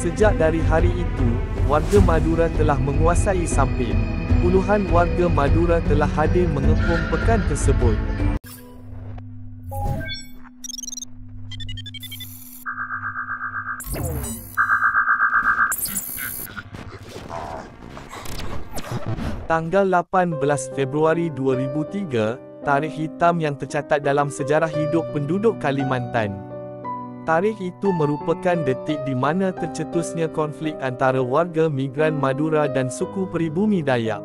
Sejak dari hari itu, warga Madura telah menguasai Sampit. Puluhan warga Madura telah hadir mengepung pekan tersebut. Tanggal 18 Februari 2003, tarikh hitam yang tercatat dalam sejarah hidup penduduk Kalimantan. Tarikh itu merupakan detik di mana tercetusnya konflik antara warga migran Madura dan suku peribumi Dayak.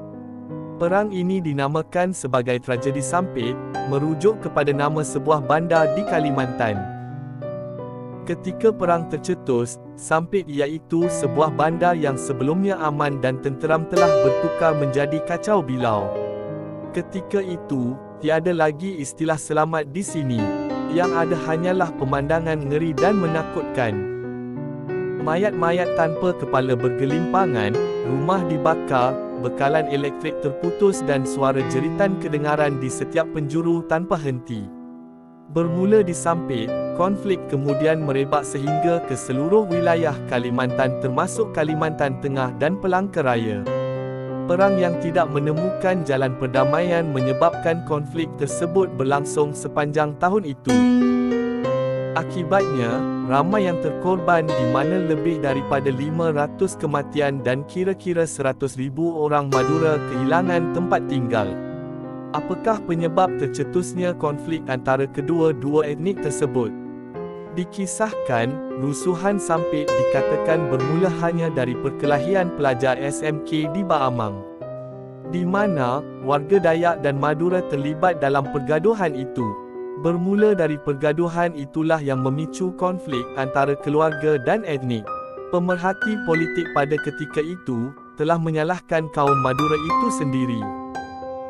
Perang ini dinamakan sebagai Tragedi Sampit, merujuk kepada nama sebuah bandar di Kalimantan. Ketika perang tercetus, Sampit iaitu sebuah bandar yang sebelumnya aman dan tenteram telah bertukar menjadi kacau bilau. Ketika itu, tiada lagi istilah selamat di sini. Yang ada hanyalah pemandangan ngeri dan menakutkan. Mayat-mayat tanpa kepala bergelimpangan, rumah dibakar, bekalan elektrik terputus dan suara jeritan kedengaran di setiap penjuru tanpa henti. Bermula di Sampit, konflik kemudian merebak sehingga ke seluruh wilayah Kalimantan termasuk Kalimantan Tengah dan Pelangka Raya. Perang yang tidak menemukan jalan perdamaian menyebabkan konflik tersebut berlangsung sepanjang tahun itu. Akibatnya, ramai yang terkorban di mana lebih daripada 500 kematian dan kira-kira 100,000 orang Madura kehilangan tempat tinggal. Apakah penyebab tercetusnya konflik antara kedua-dua etnik tersebut? Dikisahkan, rusuhan Sampit dikatakan bermula hanya dari perkelahian pelajar SMK di Baamang, di mana warga Dayak dan Madura terlibat dalam pergaduhan itu. Bermula dari pergaduhan itulah yang memicu konflik antara keluarga dan etnik. Pemerhati politik pada ketika itu telah menyalahkan kaum Madura itu sendiri.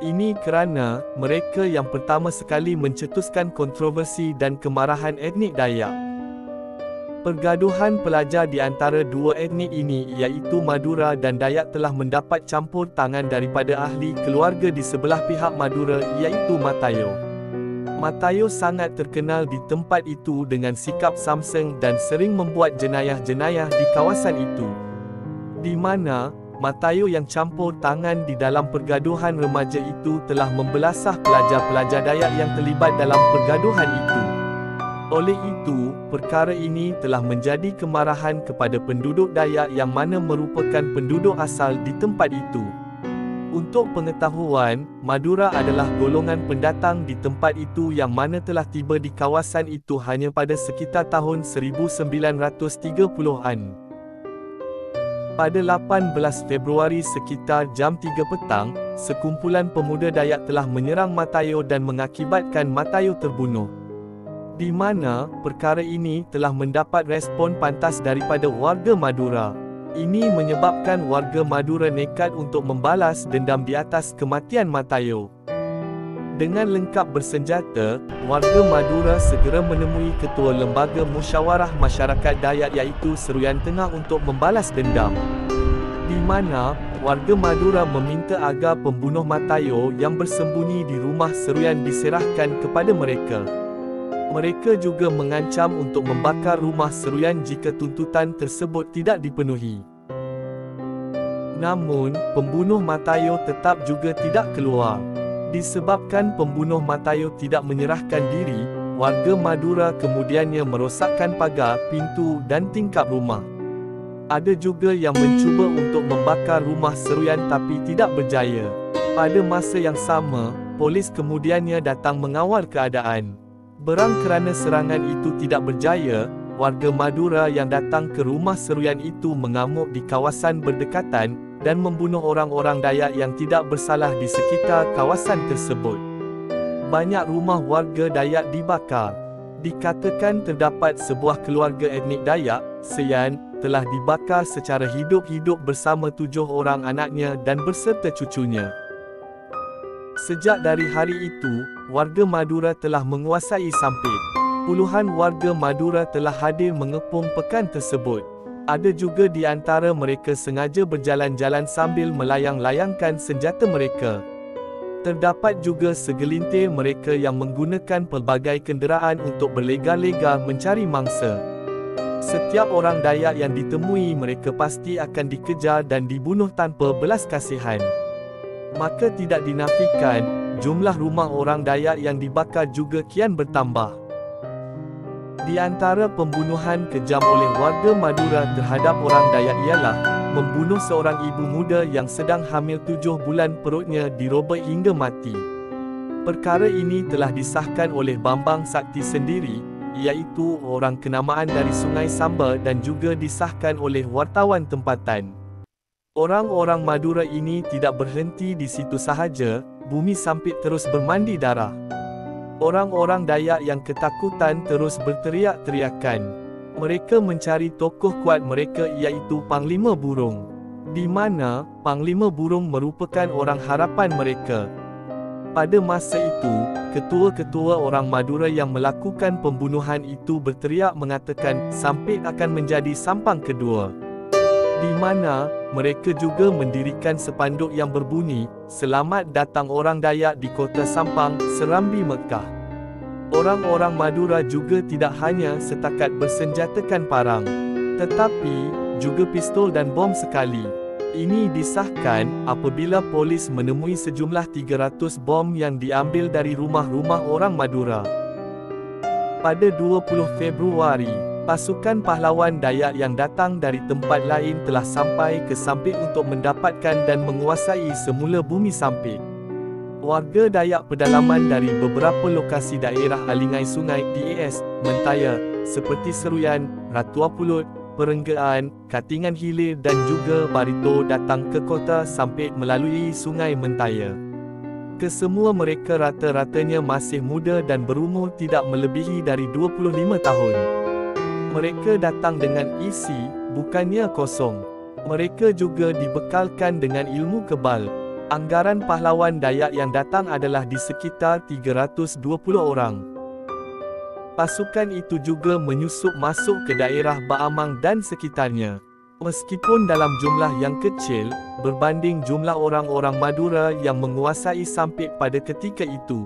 Ini kerana mereka yang pertama sekali mencetuskan kontroversi dan kemarahan etnik Dayak. Pergaduhan pelajar di antara dua etnik ini iaitu Madura dan Dayak telah mendapat campur tangan daripada ahli keluarga di sebelah pihak Madura iaitu Matayo. Matayo sangat terkenal di tempat itu dengan sikap samseng dan sering membuat jenayah-jenayah di kawasan itu. Di mana Matayo yang campur tangan di dalam pergaduhan remaja itu telah membelasah pelajar-pelajar Dayak yang terlibat dalam pergaduhan itu. Oleh itu, perkara ini telah menjadi kemarahan kepada penduduk Dayak yang mana merupakan penduduk asal di tempat itu. Untuk pengetahuan, Madura adalah golongan pendatang di tempat itu yang mana telah tiba di kawasan itu hanya pada sekitar tahun 1930-an. Pada 18 Februari sekitar jam 3 petang, sekumpulan pemuda Dayak telah menyerang Matayo dan mengakibatkan Matayo terbunuh. Di mana, perkara ini telah mendapat respon pantas daripada warga Madura. Ini menyebabkan warga Madura nekat untuk membalas dendam di atas kematian Matayo. Dengan lengkap bersenjata, warga Madura segera menemui Ketua Lembaga Musyawarah Masyarakat Dayak iaitu Seruyan Tengah untuk membalas dendam. Di mana, warga Madura meminta agar pembunuh Matayo yang bersembunyi di rumah Seruyan diserahkan kepada mereka. Mereka juga mengancam untuk membakar rumah Seruyan jika tuntutan tersebut tidak dipenuhi. Namun, pembunuh Matayo tetap juga tidak keluar. Disebabkan pembunuh Matayo tidak menyerahkan diri, warga Madura kemudiannya merosakkan pagar, pintu dan tingkap rumah. Ada juga yang mencuba untuk membakar rumah Seruyan tapi tidak berjaya. Pada masa yang sama, polis kemudiannya datang mengawal keadaan. Berang kerana serangan itu tidak berjaya, warga Madura yang datang ke rumah Seruyan itu mengamuk di kawasan berdekatan dan membunuh orang-orang Dayak yang tidak bersalah di sekitar kawasan tersebut. Banyak rumah warga Dayak dibakar. Dikatakan terdapat sebuah keluarga etnik Dayak, Seyan, telah dibakar secara hidup-hidup bersama 7 orang anaknya dan beserta cucunya. Sejak dari hari itu, warga Madura telah menguasai Sampit. Puluhan warga Madura telah hadir mengepung pekan tersebut. Ada juga di antara mereka sengaja berjalan-jalan sambil melayang-layangkan senjata mereka. Terdapat juga segelintir mereka yang menggunakan pelbagai kenderaan untuk berlegar-legar mencari mangsa. Setiap orang Dayak yang ditemui mereka pasti akan dikejar dan dibunuh tanpa belas kasihan. Maka tidak dinafikan, jumlah rumah orang Dayak yang dibakar juga kian bertambah. Di antara pembunuhan kejam oleh warga Madura terhadap orang Dayak ialah membunuh seorang ibu muda yang sedang hamil 7 bulan, perutnya dirobek hingga mati. Perkara ini telah disahkan oleh Bambang Sakti sendiri, iaitu orang kenamaan dari Sungai Samba, dan juga disahkan oleh wartawan tempatan. Orang-orang Madura ini tidak berhenti di situ sahaja, Bumi Sampit terus bermandi darah. Orang-orang Dayak yang ketakutan terus berteriak-teriakan. Mereka mencari tokoh kuat mereka, iaitu Panglima Burung, di mana Panglima Burung merupakan orang harapan mereka. Pada masa itu, ketua-ketua orang Madura yang melakukan pembunuhan itu berteriak mengatakan Sampit akan menjadi Sampang kedua, di mana mereka juga mendirikan spanduk yang berbunyi, "Selamat datang orang Dayak di kota Sampang, Serambi Mekah." Orang-orang Madura juga tidak hanya setakat bersenjatakan parang, tetapi juga pistol dan bom sekali. Ini disahkan apabila polis menemui sejumlah 300 bom yang diambil dari rumah-rumah orang Madura. Pada 20 Februari, pasukan pahlawan Dayak yang datang dari tempat lain telah sampai ke Sampit untuk mendapatkan dan menguasai semula Bumi Sampit. Warga Dayak pedalaman dari beberapa lokasi daerah alingai sungai DAS, Mentaya, seperti Seruyan, Ratu Apulut, Perenggaan, Katingan Hilir dan juga Barito datang ke kota Sampit melalui Sungai Mentaya. Kesemua mereka rata-ratanya masih muda dan berumur tidak melebihi dari 25 tahun. Mereka datang dengan isi, bukannya kosong. Mereka juga dibekalkan dengan ilmu kebal. Anggaran pahlawan Dayak yang datang adalah di sekitar 320 orang. Pasukan itu juga menyusup masuk ke daerah Baamang dan sekitarnya. Meskipun dalam jumlah yang kecil, berbanding jumlah orang-orang Madura yang menguasai Sampit pada ketika itu.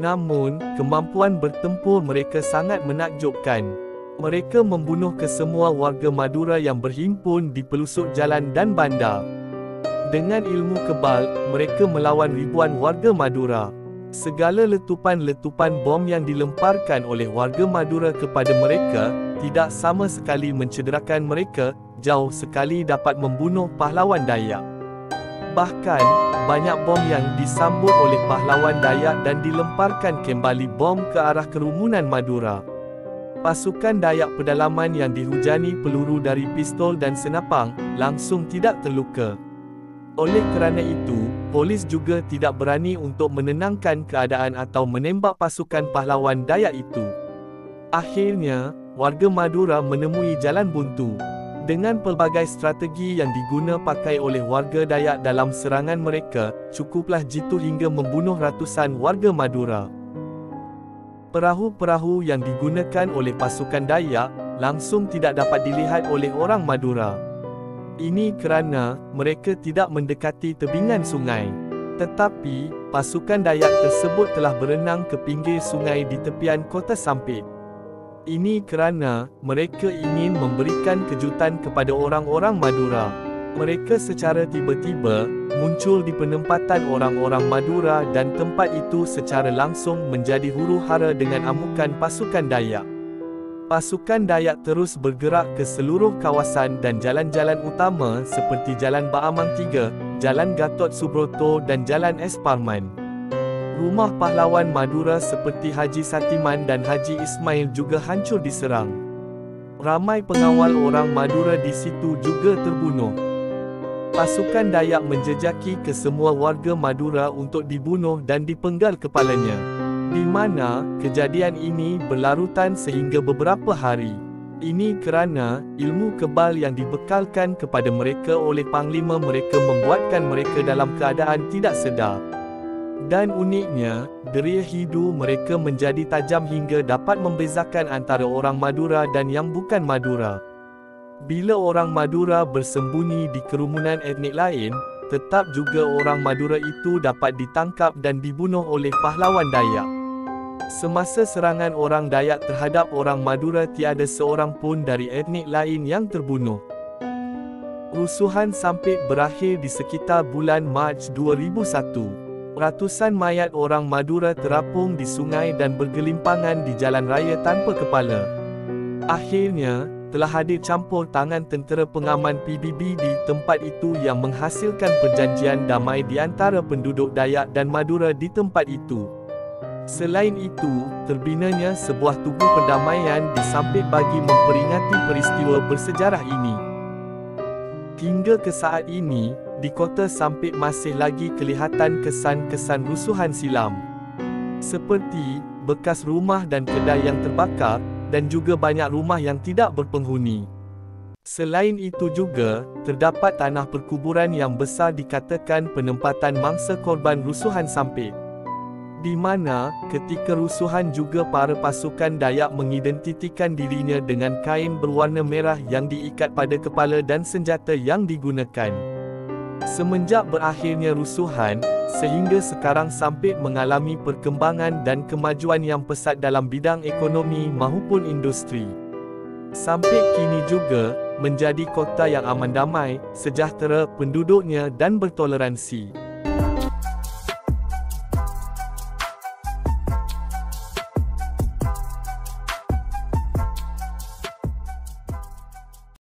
Namun, kemampuan bertempur mereka sangat menakjubkan. Mereka membunuh kesemua warga Madura yang berhimpun di pelusuk jalan dan bandar. Dengan ilmu kebal, mereka melawan ribuan warga Madura. Segala letupan-letupan bom yang dilemparkan oleh warga Madura kepada mereka, tidak sama sekali mencederakan mereka, jauh sekali dapat membunuh pahlawan Dayak. Bahkan, banyak bom yang disambut oleh pahlawan Dayak dan dilemparkan kembali bom ke arah kerumunan Madura. Pasukan Dayak pedalaman yang dihujani peluru dari pistol dan senapang, langsung tidak terluka. Oleh kerana itu, polis juga tidak berani untuk menenangkan keadaan atau menembak pasukan pahlawan Dayak itu. Akhirnya, warga Madura menemui jalan buntu. Dengan pelbagai strategi yang diguna pakai oleh warga Dayak dalam serangan mereka, cukuplah jitu hingga membunuh ratusan warga Madura. Perahu-perahu yang digunakan oleh pasukan Dayak, langsung tidak dapat dilihat oleh orang Madura. Ini kerana mereka tidak mendekati tebingan sungai. Tetapi, pasukan Dayak tersebut telah berenang ke pinggir sungai di tepian kota Sampit. Ini kerana mereka ingin memberikan kejutan kepada orang-orang Madura. Mereka secara tiba-tiba muncul di penempatan orang-orang Madura dan tempat itu secara langsung menjadi huru-hara dengan amukan pasukan Dayak. Pasukan Dayak terus bergerak ke seluruh kawasan dan jalan-jalan utama seperti Jalan Baamang 3, Jalan Gatot Subroto dan Jalan Es Parman. Rumah pahlawan Madura seperti Haji Satiman dan Haji Ismail juga hancur diserang. Ramai pengawal orang Madura di situ juga terbunuh. Pasukan Dayak menjejaki ke semua warga Madura untuk dibunuh dan dipenggal kepalanya, di mana kejadian ini berlarutan sehingga beberapa hari. Ini kerana ilmu kebal yang dibekalkan kepada mereka oleh panglima mereka membuatkan mereka dalam keadaan tidak sedar. Dan uniknya, deria hidu mereka menjadi tajam hingga dapat membezakan antara orang Madura dan yang bukan Madura. Bila orang Madura bersembunyi di kerumunan etnik lain, tetap juga orang Madura itu dapat ditangkap dan dibunuh oleh pahlawan Dayak. Semasa serangan orang Dayak terhadap orang Madura, tiada seorang pun dari etnik lain yang terbunuh. Rusuhan Sampit berakhir di sekitar bulan Mac 2001. Ratusan mayat orang Madura terapung di sungai dan bergelimpangan di jalan raya tanpa kepala. Akhirnya, telah hadir campur tangan tentera pengaman PBB di tempat itu yang menghasilkan perjanjian damai di antara penduduk Dayak dan Madura di tempat itu. Selain itu, terbinanya sebuah tugu perdamaian di Sampit bagi memperingati peristiwa bersejarah ini. Hingga ke saat ini, di kota Sampit masih lagi kelihatan kesan-kesan rusuhan silam. Seperti, bekas rumah dan kedai yang terbakar, dan juga banyak rumah yang tidak berpenghuni. Selain itu juga, terdapat tanah perkuburan yang besar dikatakan penempatan mangsa korban rusuhan Sampit. Di mana, ketika rusuhan juga para pasukan Dayak mengidentikan dirinya dengan kain berwarna merah yang diikat pada kepala dan senjata yang digunakan. Semenjak berakhirnya rusuhan, sehingga sekarang Sampit mengalami perkembangan dan kemajuan yang pesat dalam bidang ekonomi maupun industri. Sampit kini juga menjadi kota yang aman damai, sejahtera penduduknya dan bertoleransi.